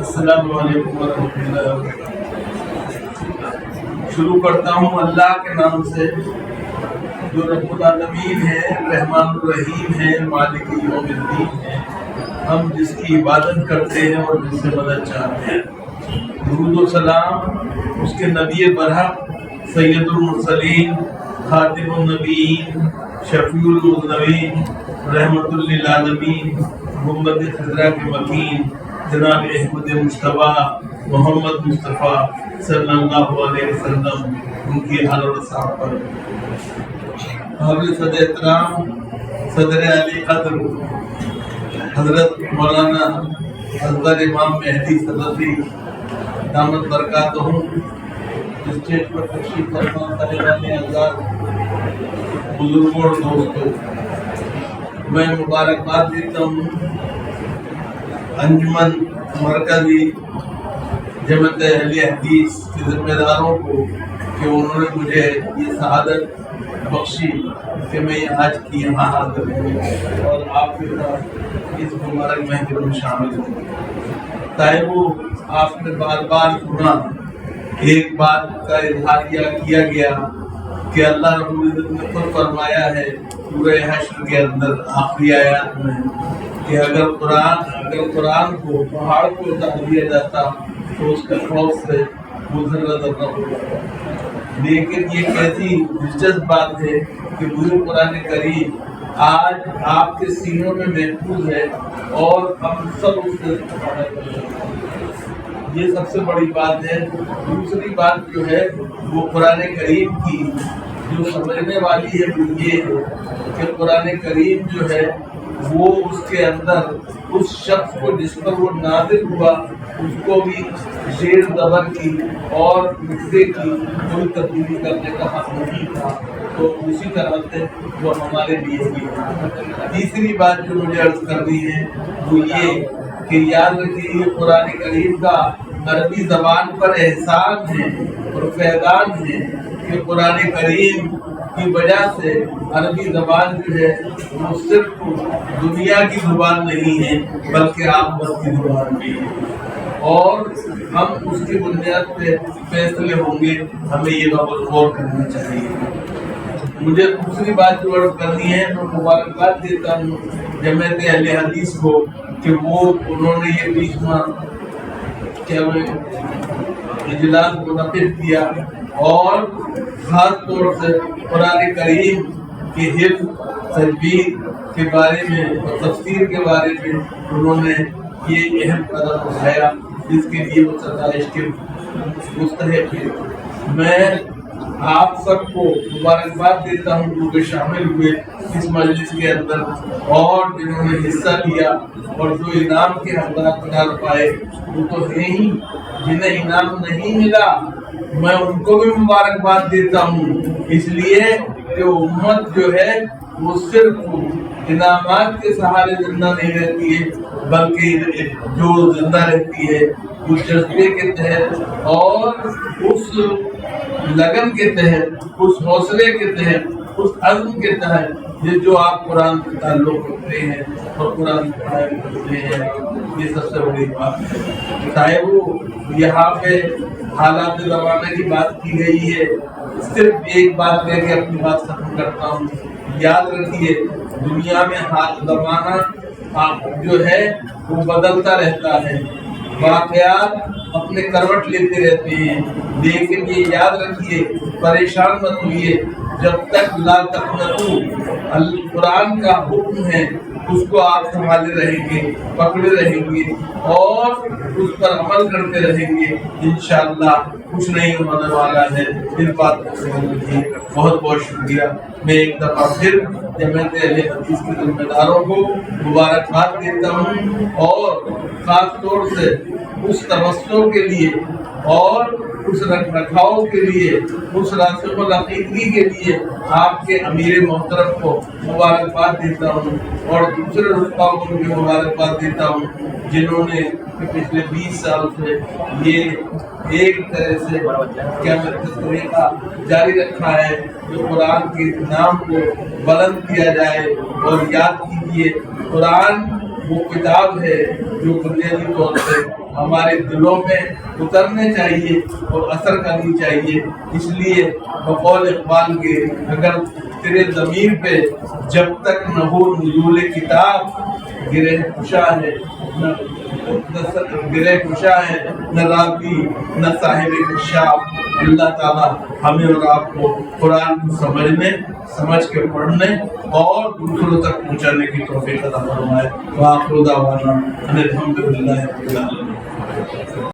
السلام علیکم ورحمۃ اللہ وبرکاتہ۔ شروع کرتا ہوں اللہ کے نام سے جو رب العالمین ہے، رحمان الرحیم ہے، مالک یوم الدین ہے، ہم جس کی عبادت کرتے ہیں اور جس سے مدد چاہتے ہیں۔ درود و سلام اس کے نبی برحق سید المرسلین، خاتم النبیین، شفیع المذنبین، رحمت للعالمین، محمد خضرا کے مکین جناب احمد مصطفیٰ محمد مصطفیٰ صلی اللہ علیہ وسلم، ان کی حال و صحابہ پر۔ حضرت صدر احترام صدر علی قدر حضرت مولانا حضرت امام مہدی صدفی دامت برکاتہم، اسٹیج پر تشریف فرما کرنے والے حضرات، بزرگوں اور دوستوں، میں مبارکباد دیتا ہوں انجمن مرکزی جماعت اہل حدیث کے ذمہ داروں کو کہ انہوں نے مجھے یہ سعادت بخشی کہ میں آج کی یہاں حاضر ہوں اور آپ کے ساتھ اس مبارک محفل میں شامل ہوں۔ طیبو آپ نے بار بار سنا، ایک بات کا اظہاریہ کیا گیا کہ اللہ رب العزت نے خود فرمایا ہے سورہ حشر کے اندر آخری آیات میں کہ اگر قرآن کو پہاڑ کو اتار دیا جاتا تو اس کے خوف سے وہ ذرہ ذرہ ہو جاتا۔ لیکن یہ کیسی دلچسپ بات ہے کہ پورے قرآن کریم آج آپ کے سینوں میں محفوظ ہے اور ہم سب اس سے استفادہ کر سکتے ہیں۔ یہ سب سے بڑی بات ہے۔ دوسری بات جو ہے وہ قرآن کریم کی جو سمجھنے والی ہے وہ یہ ہے کہ قرآن کریم جو ہے وہ اس کے اندر اس شخص کو جس پر وہ نازل ہوا اس کو بھی زیر زبر کی اور نقطے کی کوئی تبدیلی کرنے کا حق نہیں تھا، تو اسی طرح سے وہ ہمارے لیے بھی ہے۔ تیسری بات جو مجھے عرض کرنی ہے وہ یہ کہ یاد رکھیے یہ قرآن کریم کا عربی زبان پر احسان ہے اور فیضان ہے کہ قرآن کریم کی وجہ سے عربی زبان جو ہے وہ صرف دنیا کی زبان نہیں ہے بلکہ آخرت کی زبان بھی ہے، اور ہم اس کی بنیاد پہ فیصلے ہوں گے، ہمیں یہ بات غور کرنا چاہیے۔ مجھے دوسری بات جو عرض کرنی ہے میں مبارکباد دیتا ہوں جماعت اہل حدیث کو کہ وہ انہوں نے یہ 20واں اجلاس منعقد کیا اور خاص طور سے قرآن کریم کی حفظ تجوید کے بارے میں اور تفسیر کے بارے میں انہوں نے یہ اہم قدم اٹھایا جس کے لیے وہ ستائش کے مستحق ہے۔ میں آپ سب کو مبارکباد دیتا ہوں جو کہ شامل ہوئے اس مجلس کے اندر اور جنہوں نے حصہ لیا اور جو انعام کے حقدار قرار پائے وہ تو ہے ہی، جنہیں انعام نہیں ملا میں ان کو بھی مبارکباد دیتا ہوں، اس لیے کہ امت جو ہے وہ صرف انعامات کے سہارے زندہ نہیں رہتی ہے بلکہ جو زندہ رہتی ہے اس جذبے کے تحت اور اس لگن کے تحت، اس حوصلے کے تحت، اس عزم کے تحت یہ جو آپ قرآن سے تعلق رکھتے ہیں اور قرآن کی پڑھائی کرتے ہیں، یہ سب سے بڑی بات ہے۔ صاحب یہاں پہ حالات زمانہ کی بات کی گئی ہے، صرف ایک بات کہہ کے اپنی بات ختم کرتا ہوں۔ یاد رکھیے دنیا میں حال زمانہ جو ہے وہ بدلتا رہتا ہے، واقعات اپنے کروٹ لیتے رہتے ہیں، لیکن یہ یاد رکھیے پریشان مت ہوئیے جب تک لا تقنطوا قرآن کا حکم ہے اس کو آپ سنبھالے رہیں گے، پکڑے رہیں گے اور اس پر عمل کرتے رہیں گے، انشاءاللہ کچھ نہیں ہونے والا ہے۔ اس بات کو سمجھ لیجیے۔ بہت بہت شکریہ۔ میں ایک دفعہ پھر جماعت اہل حدیث کے ذمہ داروں کو مبارکباد دیتا ہوں اور خاص طور سے اس توسع کے لیے اور اس رکھ رکھاؤ کے لیے، اس راسخ العقیدگی کے لیے آپ کے امیر محترم کو مبارکباد دیتا ہوں اور دوسرے رفقاؤں کو بھی مبارکباد دیتا ہوں جنہوں نے پچھلے 20 سال سے یہ ایک طرح سے قیامت کا طریقہ جاری رکھا ہے کہ قرآن کے نام کو بلند کیا جائے اور یاد کیجیے قرآن وہ کتاب ہے جو بنیادی طور سے ہمارے دلوں میں اترنے چاہیے اور اثر کرنی چاہیے. اس لیے بقول اقبال کے اگر تیرے ضمیر پہ جب تک نہ ہو نزول کتاب گرہ کشا ہے نہ راوی نہ صاحب کشاف. اللہ تعالیٰ ہمیں اور آپ کو قرآن کو سمجھ کے پڑھنے اور دوسروں تک پہنچانے کی توفیق عطا فرمائے. وآخر دعوانا ان الحمد للہ رب العالمین.